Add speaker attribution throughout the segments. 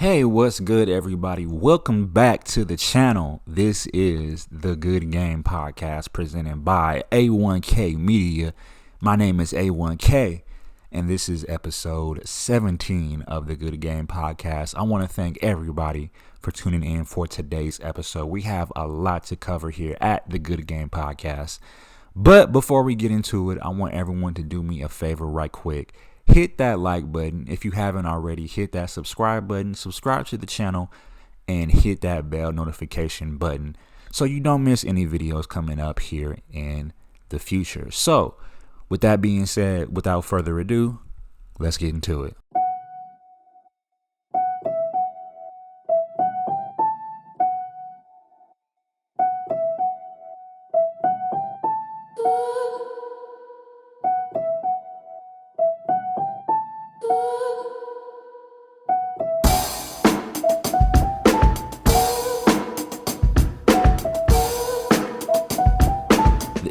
Speaker 1: Hey, what's good, everybody? Welcome back to the channel. This is the Good Game Podcast presented by A1K Media. My name is A1K, and this is episode 17 of the Good Game Podcast. I want to thank everybody for tuning in for today's episode. We have a lot to cover here at the Good Game Podcast. But before we get into it, I want everyone to do me a favor right quick. Hit that like button. If you haven't already, hit that subscribe button, subscribe to the channel, and hit that bell notification button so you don't miss any videos coming up here in the future. So, with that being said, without further ado, let's get into it.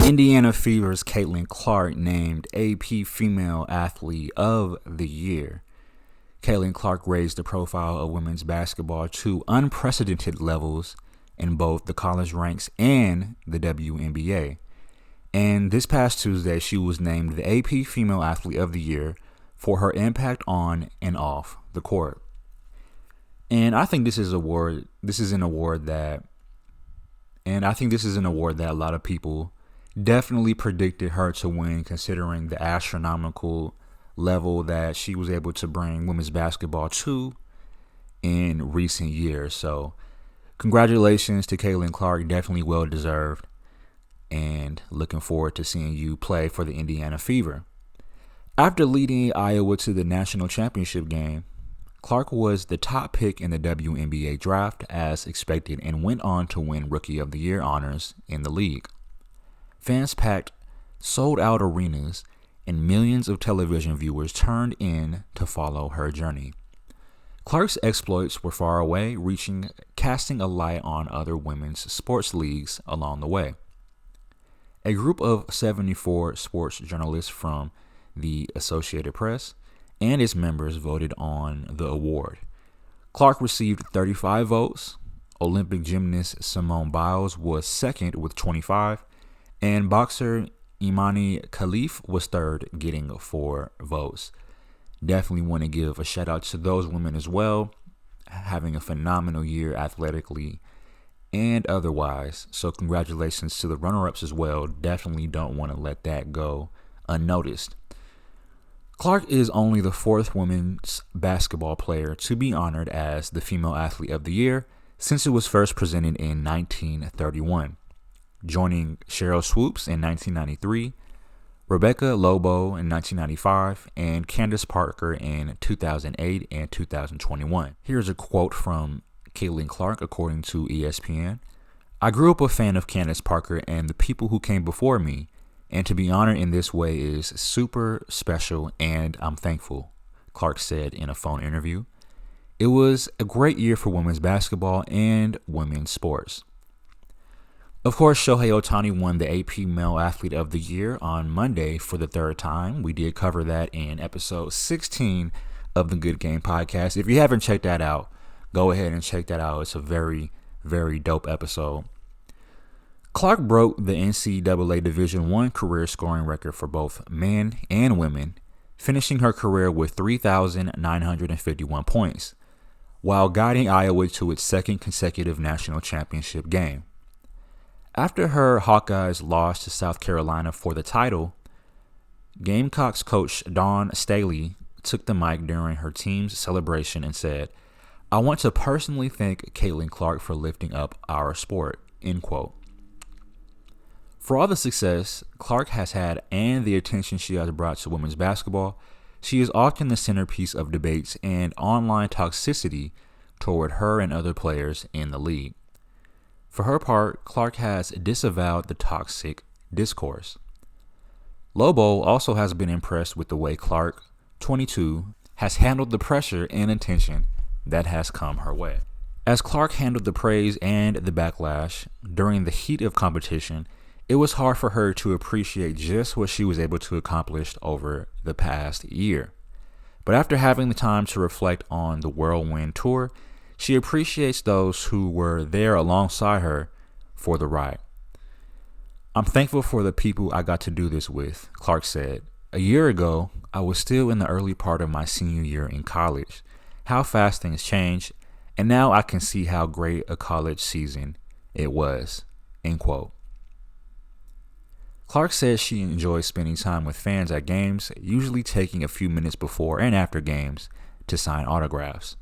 Speaker 1: Indiana Fever's Caitlin Clark named AP Female Athlete of the Year. Caitlin Clark raised the profile of women's basketball to unprecedented levels in both the college ranks and the WNBA. And this past Tuesday, she was named the AP Female Athlete of the Year for her impact on and off the court. And I think this is an award that a lot of people definitely predicted her to win, considering the astronomical level that she was able to bring women's basketball to in recent years. So congratulations to Caitlin Clark, definitely well deserved, and looking forward to seeing you play for the Indiana Fever. After leading Iowa to the national championship game, Clark was the top pick in the WNBA draft as expected and went on to win Rookie of the Year honors in the league. Fans packed sold-out arenas, and millions of television viewers turned in to follow her journey. Clark's exploits were far away, casting a light on other women's sports leagues along the way. A group of 74 sports journalists from the Associated Press and its members voted on the award. Clark received 35 votes. Olympic gymnast Simone Biles was second with 25. And boxer Imani Khalif was third, getting 4 votes. Definitely want to give a shout out to those women as well, having a phenomenal year athletically and otherwise. So congratulations to the runner-ups as well. Definitely don't want to let that go unnoticed. Clark is only the 4th women's basketball player to be honored as the Female Athlete of the Year since it was first presented in 1931. Joining Cheryl Swoops in 1993, Rebecca Lobo in 1995, and Candace Parker in 2008 and 2021. Here's a quote from Caitlin Clark according to ESPN. "I grew up a fan of Candace Parker and the people who came before me, and to be honored in this way is super special and I'm thankful," Clark said in a phone interview. It was a great year for women's basketball and women's sports. Of course, Shohei Ohtani won the AP Male Athlete of the Year on Monday for the 3rd time. We did cover that in episode 16 of the Good Game Podcast. If you haven't checked that out, go ahead and check that out. It's a very, very dope episode. Clark broke the NCAA Division I career scoring record for both men and women, finishing her career with 3,951 points, while guiding Iowa to its 2nd consecutive national championship game. After her Hawkeyes lost to South Carolina for the title, Gamecocks coach Dawn Staley took the mic during her team's celebration and said, "I want to personally thank Caitlin Clark for lifting up our sport," end quote. For all the success Clark has had and the attention she has brought to women's basketball, she is often the centerpiece of debates and online toxicity toward her and other players in the league. For her part, Clark has disavowed the toxic discourse. Lobo also has been impressed with the way Clark, 22, has handled the pressure and attention that has come her way. As Clark handled the praise and the backlash during the heat of competition, it was hard for her to appreciate just what she was able to accomplish over the past year. But after having the time to reflect on the whirlwind tour, she appreciates those who were there alongside her for the ride. I'm thankful for the people I got to do this with, Clark said. A year ago, I was still in the early part of my senior year in college. How fast things change, and now I can see how great a college season it was, end quote. Clark says she enjoys spending time with fans at games, usually taking a few minutes before and after games to sign autographs.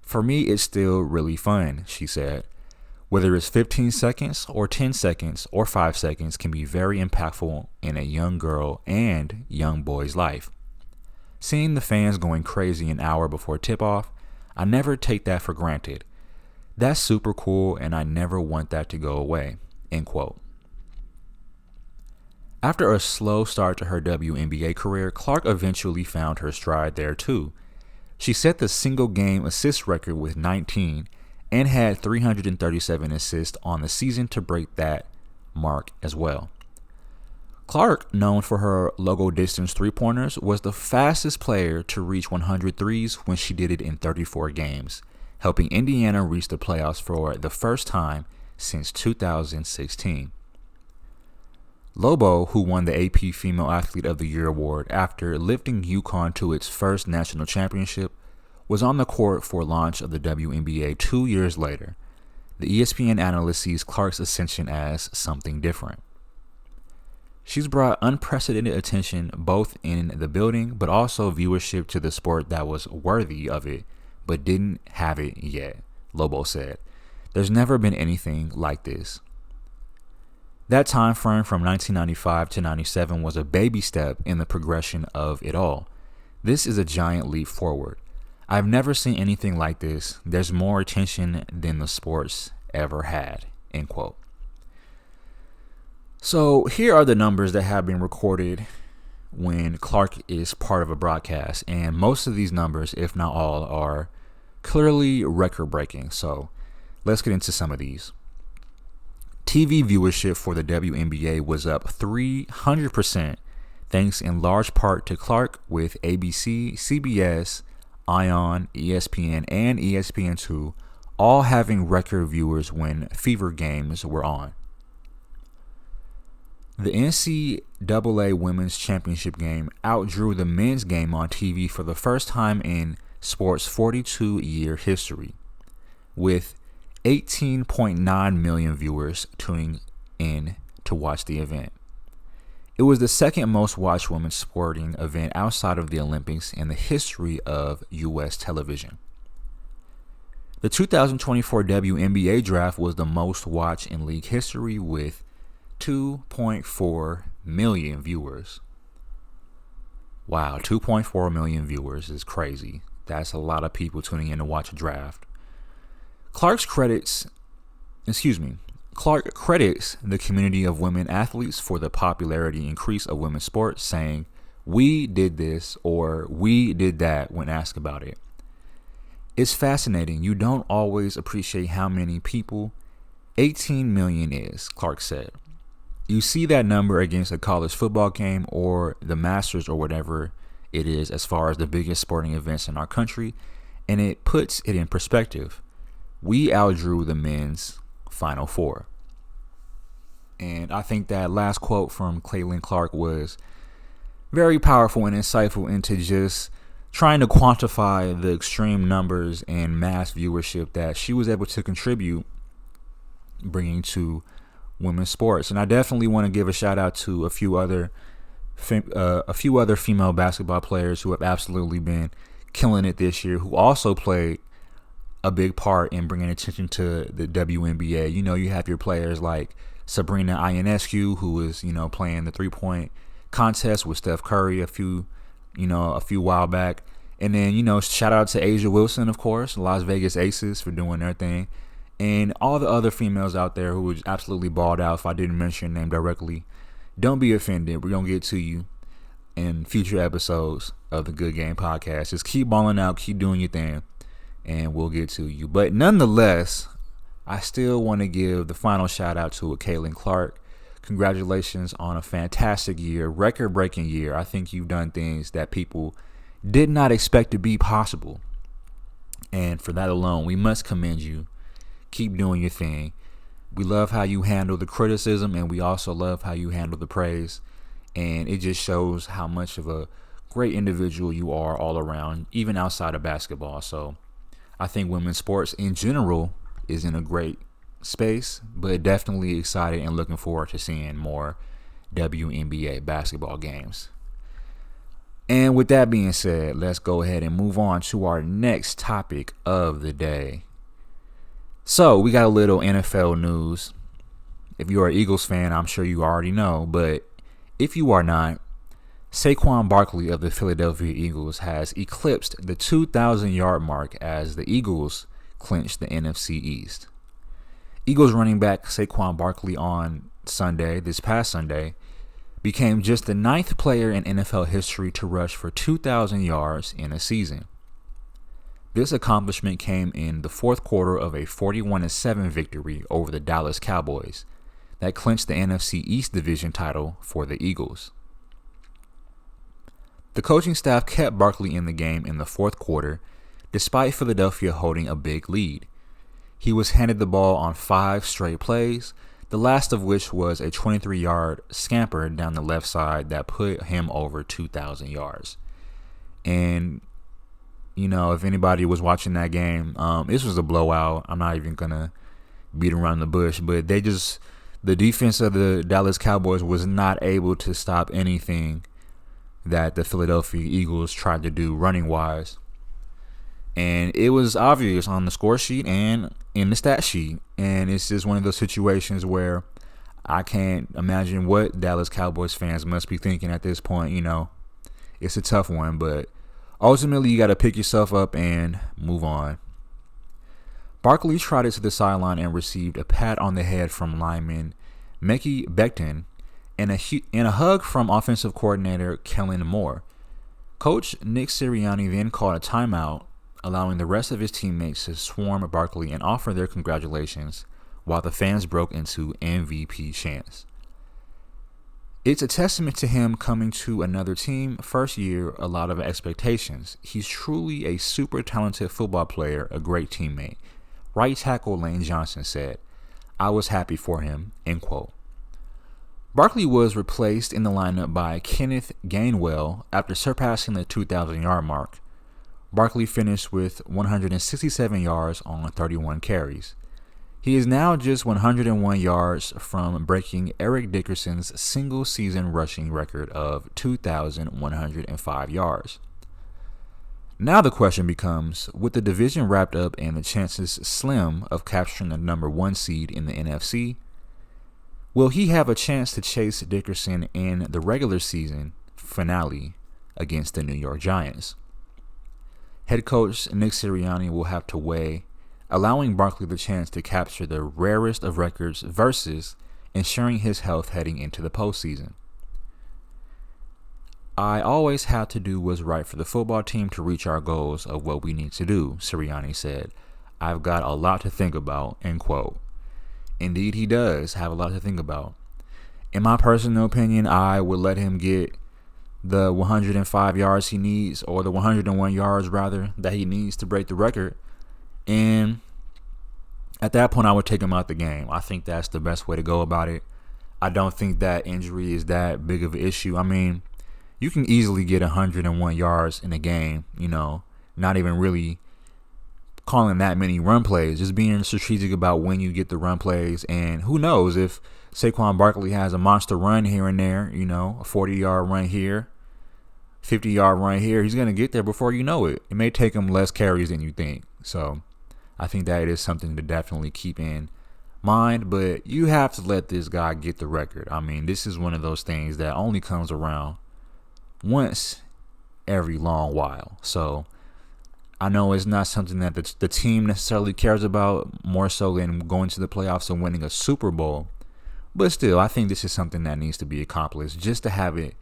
Speaker 1: For me, it's still really fun, she said. Whether it's 15 seconds or 10 seconds or 5 seconds can be very impactful in a young girl and young boy's life. Seeing the fans going crazy an hour before tip-off, I never take that for granted. That's super cool and I never want that to go away, end quote. After a slow start to her WNBA career, Clark eventually found her stride there too. She set the single game assist record with 19 and had 337 assists on the season to break that mark as well. Clark, known for her logo distance three-pointers, was the fastest player to reach 100 threes when she did it in 34 games, helping Indiana reach the playoffs for the first time since 2016. Lobo, who won the AP Female Athlete of the Year award after lifting UConn to its first national championship, was on the court for launch of the WNBA 2 years later. The ESPN analyst sees Clark's ascension as something different. She's brought unprecedented attention both in the building but also viewership to the sport that was worthy of it but didn't have it yet, Lobo said. There's never been anything like this. That time frame from 1995 to 97 was a baby step in the progression of it all. This is a giant leap forward. I've never seen anything like this. There's more attention than the sports ever had, end quote. So here are the numbers that have been recorded when Clark is part of a broadcast. And most of these numbers, if not all, are clearly record-breaking. So let's get into some of these. TV viewership for the WNBA was up 300%, thanks in large part to Clark, with ABC, CBS, ION, ESPN, and ESPN2 all having record viewers when Fever games were on. The NCAA Women's Championship game outdrew the men's game on TV for the first time in sports' 42-year history, with 18.9 million viewers tuning in to watch the event. It was the second most watched women's sporting event outside of the Olympics in the history of U.S. television. The 2024 WNBA draft was the most watched in league history with 2.4 million viewers. Wow, 2.4 million viewers is crazy. That's a lot of people tuning in to watch a draft. Clark credits the community of women athletes for the popularity increase of women's sports, saying, "We did this," or "We did that," when asked about it. It's fascinating. You don't always appreciate how many people 18 million is, Clark said. You see that number against a college football game or the Masters or whatever it is as far as the biggest sporting events in our country, and it puts it in perspective. We outdrew the men's Final Four. And I think that last quote from Caitlin Clark was very powerful and insightful into just trying to quantify the extreme numbers and mass viewership that she was able to contribute, bringing to women's sports. And I definitely want to give a shout out to a few other female basketball players who have absolutely been killing it this year, who also played a big part in bringing attention to the WNBA. You know, you have your players like Sabrina Ionescu, who is, playing the 3-point contest with Steph Curry a few while back. And then, shout out to Asia Wilson, of course, Las Vegas Aces, for doing their thing. And all the other females out there who was absolutely balled out. If I didn't mention your name directly, don't be offended. We're going to get to you in future episodes of the Good Game Podcast. Just keep balling out, keep doing your thing, and we'll get to you. But nonetheless, I still want to give the final shout out to Caitlin Clark. Congratulations on a fantastic year, record-breaking year. I think you've done things that people did not expect to be possible. And for that alone, we must commend you. Keep doing your thing. We love how you handle the criticism, and we also love how you handle the praise. And it just shows how much of a great individual you are all around, even outside of basketball. So I think women's sports in general is in a great space, but definitely excited and looking forward to seeing more WNBA basketball games. And with that being said, let's go ahead and move on to our next topic of the day. So we got a little NFL news. If you're an Eagles fan, I'm sure you already know, but if you are not, Saquon Barkley of the Philadelphia Eagles has eclipsed the 2,000-yard mark as the Eagles clinched the NFC East. Eagles running back Saquon Barkley on Sunday, this past Sunday, became just the 9th player in NFL history to rush for 2,000 yards in a season. This accomplishment came in the fourth quarter of a 41-7 victory over the Dallas Cowboys that clinched the NFC East division title for the Eagles. The coaching staff kept Barkley in the game in the fourth quarter, despite Philadelphia holding a big lead. He was handed the ball on 5 straight plays, the last of which was a 23-yard scamper down the left side that put him over 2,000 yards. And, you know, if anybody was watching that game, this was a blowout. I'm not even going to beat around the bush, but the defense of the Dallas Cowboys was not able to stop anything that the Philadelphia Eagles tried to do running-wise. And it was obvious on the score sheet and in the stat sheet. And it's just one of those situations where I can't imagine what Dallas Cowboys fans must be thinking at this point. You know, it's a tough one, but ultimately you got to pick yourself up and move on. Barkley trotted to the sideline and received a pat on the head from lineman Mekhi Becton and a hug from offensive coordinator Kellen Moore. Coach Nick Sirianni then called a timeout, allowing the rest of his teammates to swarm Barkley and offer their congratulations while the fans broke into MVP chants. It's a testament to him coming to another team, first year, a lot of expectations. He's truly a super talented football player, a great teammate. Right tackle Lane Johnson said, "I was happy for him," end quote. Barkley was replaced in the lineup by Kenneth Gainwell after surpassing the 2,000-yard mark. Barkley finished with 167 yards on 31 carries. He is now just 101 yards from breaking Eric Dickerson's single-season rushing record of 2,105 yards. Now the question becomes, with the division wrapped up and the chances slim of capturing the number 1 seed in the NFC, will he have a chance to chase Dickerson in the regular season finale against the New York Giants? Head coach Nick Sirianni will have to weigh allowing Barkley the chance to capture the rarest of records versus ensuring his health heading into the postseason. "I always have to do what's right for the football team to reach our goals of what we need to do," Sirianni said. "I've got a lot to think about," end quote. Indeed, he does have a lot to think about. In my personal opinion, I would let him get the 105 yards he needs, or the 101 yards rather, that he needs to break the record. And at that point, I would take him out the game. I think that's the best way to go about it. I don't think that injury is that big of an issue. I mean, you can easily get 101 yards in a game, you know, not even really calling that many run plays, just being strategic about when you get the run plays. And who knows if Saquon Barkley has a monster run here and there, you know, a 40-yard run here, 50-yard run here, he's going to get there before you know it. It may take him less carries than you think. So I think that is something to definitely keep in mind, but you have to let this guy get the record. I mean, this is one of those things that only comes around once every long while. So I know it's not something that the team necessarily cares about more so than going to the playoffs and winning a Super Bowl. But still, I think this is something that needs to be accomplished. Just to have it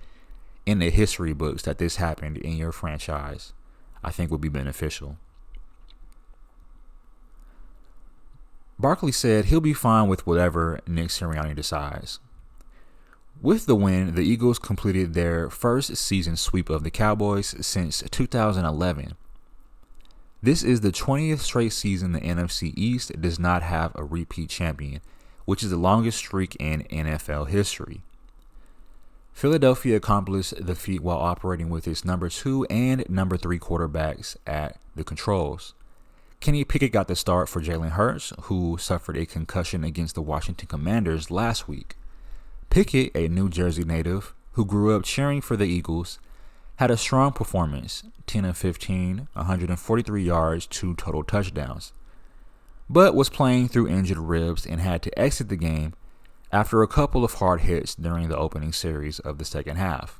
Speaker 1: in the history books that this happened in your franchise, I think would be beneficial. Barkley said he'll be fine with whatever Nick Sirianni decides. With the win, the Eagles completed their first season sweep of the Cowboys since 2011. This is the 20th straight season the NFC East does not have a repeat champion, which is the longest streak in NFL history. Philadelphia accomplished the feat while operating with its number 2 and number 3 quarterbacks at the controls. Kenny Pickett got the start for Jalen Hurts, who suffered a concussion against the Washington Commanders last week. Pickett, a New Jersey native who grew up cheering for the Eagles, had a strong performance, 10 of 15, 143 yards, 2 total touchdowns, but was playing through injured ribs and had to exit the game after a couple of hard hits during the opening series of the second half.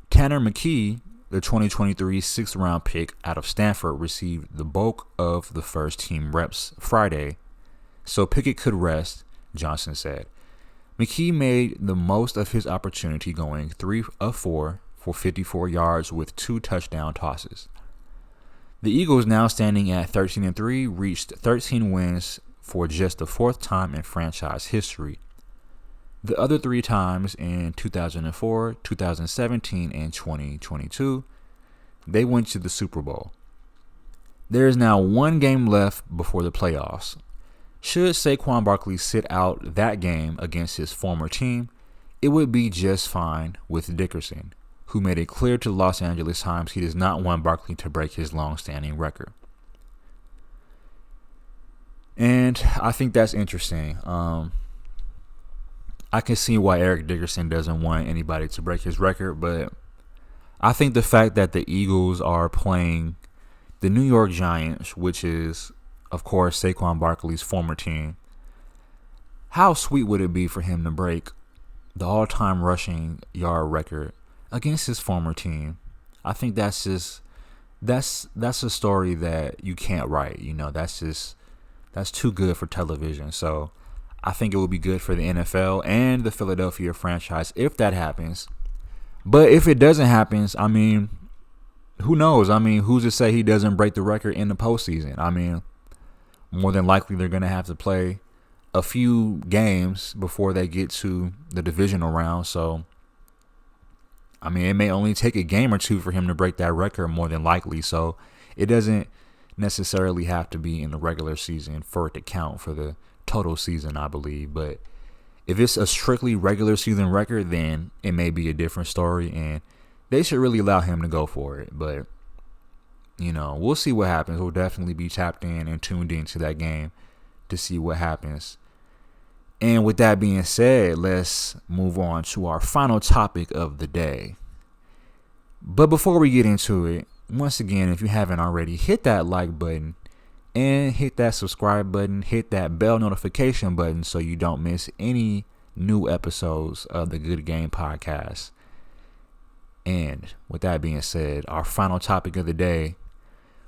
Speaker 1: Tanner McKee, the 2023 sixth-round pick out of Stanford, received the bulk of the first-team reps Friday, so Pickett could rest, Johnson said. McKee made the most of his opportunity, going 3 of 4 for 54 yards with 2 touchdown tosses. The Eagles, now standing at 13-3, reached 13 wins for just the 4th time in franchise history. The other 3 times, in 2004, 2017, and 2022, they went to the Super Bowl. There is now 1 game left before the playoffs. Should Saquon Barkley sit out that game against his former team, it would be just fine with Dickerson, who made it clear to Los Angeles Times he does not want Barkley to break his long-standing record. And I think that's interesting. I can see why Eric Dickerson doesn't want anybody to break his record, but I think the fact that the Eagles are playing the New York Giants, which is, of course, Saquon Barkley's former team, how sweet would it be for him to break the all-time rushing yard record against his former team? I think that's a story that you can't write. That's too good for television. So I think it would be good for the NFL and the Philadelphia franchise if that happens. But if it doesn't happen, I mean, who knows? I mean, who's to say he doesn't break the record in the postseason? I mean, more than likely they're going to have to play a few games before they get to the divisional round. So, I mean, it may only take a game or two for him to break that record, more than likely. So it doesn't necessarily have to be in the regular season for it to count for the total season, I believe. But if it's a strictly regular season record, then it may be a different story, and they should really allow him to go for it. But, we'll see what happens. We'll definitely be tapped in and tuned into that game to see what happens. And with that being said, let's move on to our final topic of the day. But before we get into it, once again, if you haven't already, hit that like button and hit that subscribe button, hit that bell notification button so you don't miss any new episodes of the Good Game Podcast. And with that being said, our final topic of the day,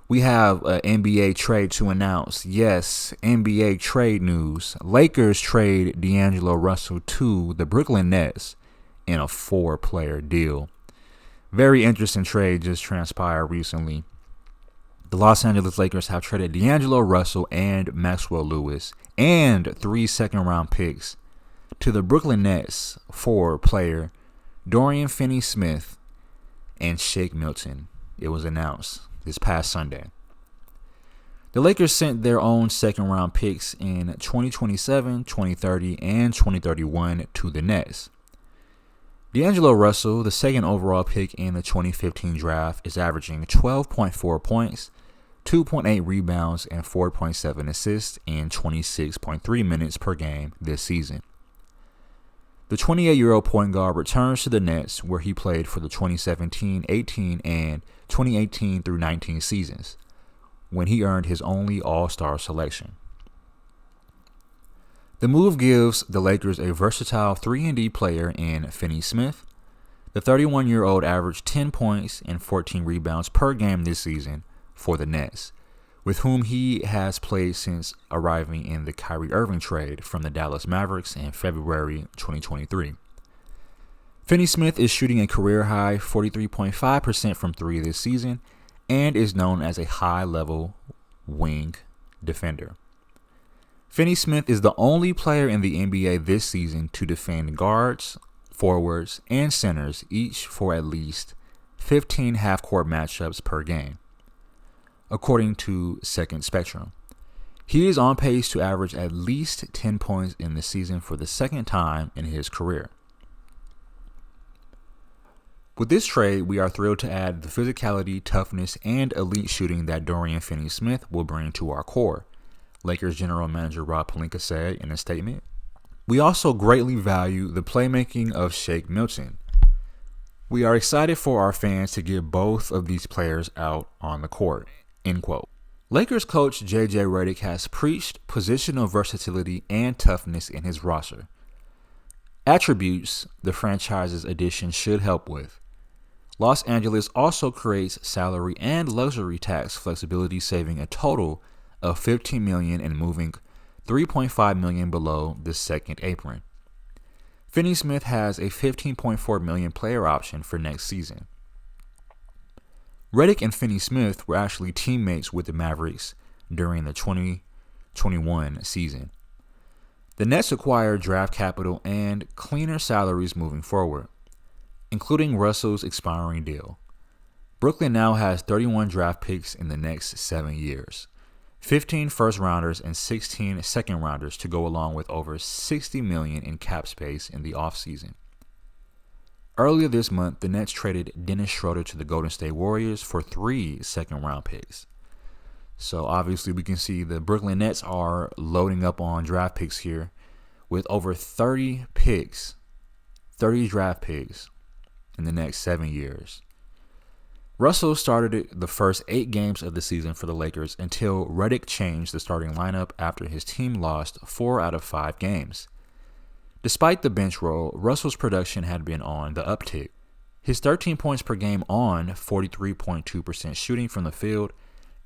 Speaker 1: we have an NBA trade to announce. Yes, NBA trade news. Lakers trade D'Angelo Russell to the Brooklyn Nets in a 4-player deal. Very interesting trade just transpired recently. The Los Angeles Lakers have traded D'Angelo Russell and Maxwell Lewis and 3 second-round picks to the Brooklyn Nets for player Dorian Finney-Smith and Shake Milton. It was announced this past Sunday. The Lakers sent their own second-round picks in 2027, 2030, and 2031 to the Nets. D'Angelo Russell, the second overall pick in the 2015 draft, is averaging 12.4 points, 2.8 rebounds, and 4.7 assists in 26.3 minutes per game this season. The 28-year-old point guard returns to the Nets, where he played for the 2017-18 and 2018 through 19 seasons, when he earned his only All-Star selection. The move gives the Lakers a versatile 3-and-D player in Finney-Smith. The 31-year-old averaged 10 points and 14 rebounds per game this season for the Nets, with whom he has played since arriving in the Kyrie Irving trade from the Dallas Mavericks in February 2023. Finney-Smith is shooting a career-high 43.5% from 3 this season and is known as a high-level wing defender. Finney-Smith is the only player in the NBA this season to defend guards, forwards, and centers, each for at least 15 half-court matchups per game, according to Second Spectrum. He is on pace to average at least 10 points in the season for the second time in his career. With this trade, we are thrilled to add the physicality, toughness, and elite shooting that Dorian Finney-Smith will bring to our core, Lakers general manager Rob Pelinka said in a statement. We also greatly value the playmaking of Shake Milton. We are excited for our fans to get both of these players out on the court, end quote. Lakers coach J.J. Redick has preached positional versatility and toughness in his roster, attributes the franchise's addition should help with. Los Angeles also creates salary and luxury tax flexibility, saving a total of $15 million and moving $3.5 million below the second apron. Finney-Smith has a $15.4 million player option for next season. Redick and Finney-Smith were actually teammates with the Mavericks during the 2021 season. The Nets acquired draft capital and cleaner salaries moving forward, including Russell's expiring deal. Brooklyn now has 31 draft picks in the next 7 years, 15 first-rounders and 16 second-rounders to go along with over $60 million in cap space in the offseason. Earlier this month, the Nets traded Dennis Schroeder to the Golden State Warriors for 3 second-round picks. So obviously we can see the Brooklyn Nets are loading up on draft picks here with over 30 draft picks in the next 7 years. Russell started the first 8 games of the season for the Lakers until Redick changed the starting lineup after his team lost 4 out of 5 games. Despite the bench role, Russell's production had been on the uptick. His 13 points per game on 43.2% shooting from the field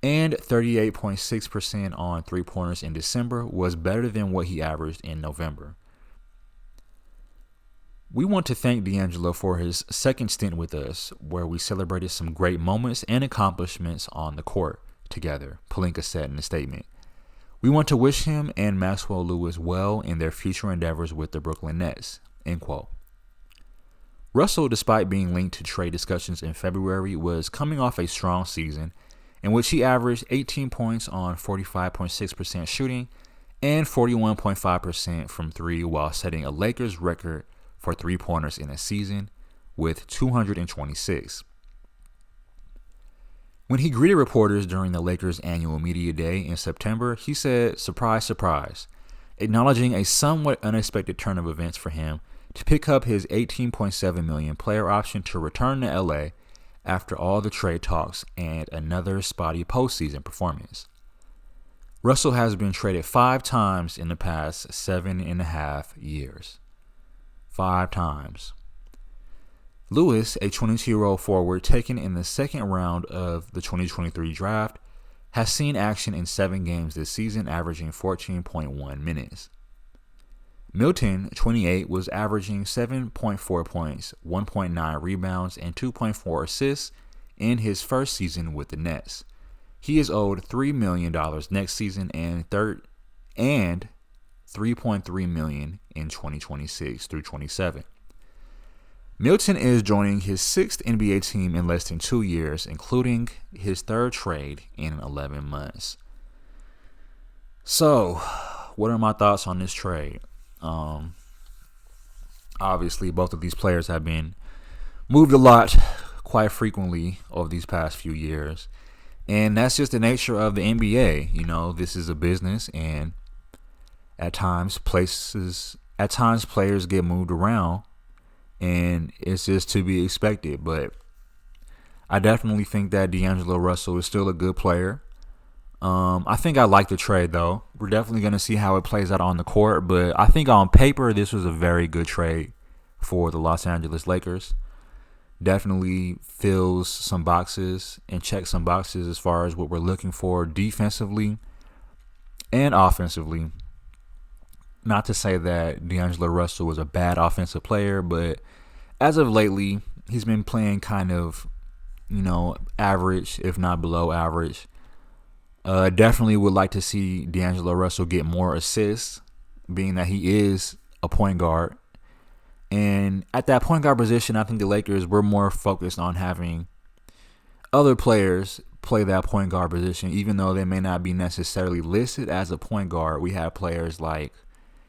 Speaker 1: and 38.6% on three-pointers in December was better than what he averaged in November. We want to thank D'Angelo for his second stint with us, where we celebrated some great moments and accomplishments on the court together, Pelinka said in a statement. We want to wish him and Maxwell Lewis well in their future endeavors with the Brooklyn Nets, end quote. Russell, despite being linked to trade discussions in February, was coming off a strong season in which he averaged 18 points on 45.6% shooting and 41.5% from 3 while setting a Lakers record for three-pointers in a season with 226. When he greeted reporters during the Lakers' annual media day in September, he said, "Surprise, surprise," acknowledging a somewhat unexpected turn of events for him to pick up his $18.7 million player option to return to LA after all the trade talks and another spotty postseason performance. Russell has been traded 5 times in the past 7.5 years. 5 times. Lewis, a 22-year-old forward taken in the second round of the 2023 draft, has seen action in 7 games this season, averaging 14.1 minutes. Milton, 28, was averaging 7.4 points, 1.9 rebounds, and 2.4 assists in his first season with the Nets. He is owed $3 million next season and $3.3 million in 2026 through 27. Milton is joining his 6th NBA team in less than 2 years, including his 3rd trade in 11 months. So, what are my thoughts on this trade? Obviously, both of these players have been moved a lot, quite frequently over these past few years. And that's just the nature of the NBA. You know, this is a business, and at times players get moved around, and it's just to be expected. But I definitely think that D'Angelo Russell is still a good player. I think I like the trade, though. We're definitely going to see how it plays out on the court, but I think on paper this was a very good trade for the Los Angeles Lakers. Definitely fills some boxes and checks some boxes as far as what we're looking for defensively and offensively. Not to say that D'Angelo Russell was a bad offensive player, but as of lately, he's been playing kind of, average, if not below average, Definitely would like to see D'Angelo Russell get more assists, being that he is a point guard. And at that point guard position, I think the Lakers were more focused on having other players play that point guard position, even though they may not be necessarily listed as a point guard. We have players like,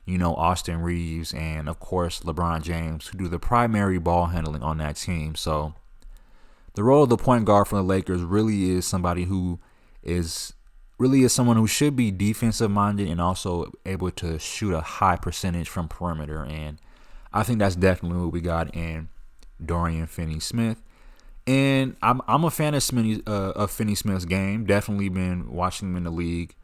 Speaker 1: Austin Reeves and, of course, LeBron James, who do the primary ball handling on that team. So the role of the point guard for the Lakers really is somebody who is someone who should be defensive minded and also able to shoot a high percentage from perimeter. And I think that's definitely what we got in Dorian Finney-Smith. And I'm a fan of Finney-Smith's game. Definitely been watching him in the league.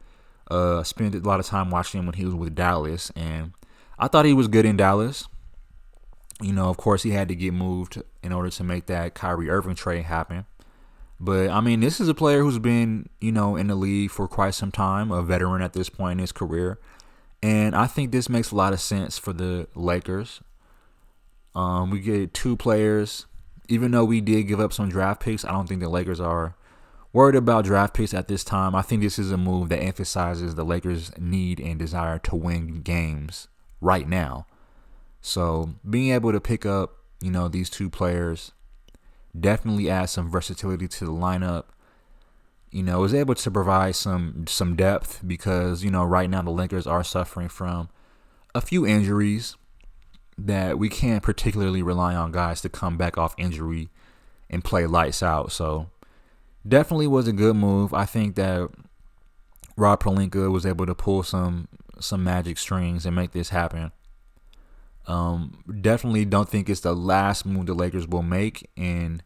Speaker 1: Spent a lot of time watching him when he was with Dallas, and I thought he was good in Dallas. Of course, he had to get moved in order to make that Kyrie Irving trade happen. But, this is a player who's been, in the league for quite some time, a veteran at this point in his career. And I think this makes a lot of sense for the Lakers. We get two players. Even though we did give up some draft picks, I don't think the Lakers are worried about draft picks at this time. I think this is a move that emphasizes the Lakers' need and desire to win games right now. So being able to pick up, these two players definitely adds some versatility to the lineup. Was able to provide some depth because, right now the Lakers are suffering from a few injuries that we can't particularly rely on guys to come back off injury and play lights out. So definitely was a good move. I think that Rob Pelinka was able to pull some magic strings and make this happen. Definitely don't think it's the last move the Lakers will make in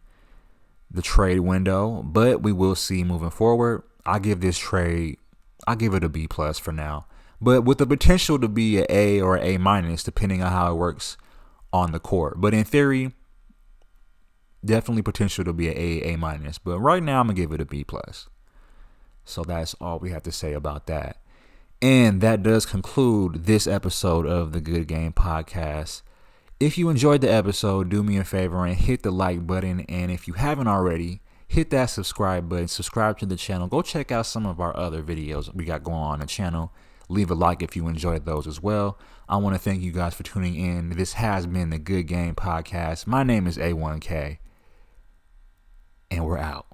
Speaker 1: the trade window, but we will see moving forward. I give it a B+ for now, but with the potential to be an A or A- depending on how it works on the court. But in theory, definitely potential to be an A-. But right now, I'm gonna give it a B+. So that's all we have to say about that. And that does conclude this episode of the Good Game Podcast. If you enjoyed the episode, do me a favor and hit the like button. And if you haven't already, hit that subscribe button. Subscribe to the channel. Go check out some of our other videos we got going on the channel. Leave a like if you enjoyed those as well. I want to thank you guys for tuning in. This has been the Good Game Podcast. My name is A1K, and we're out.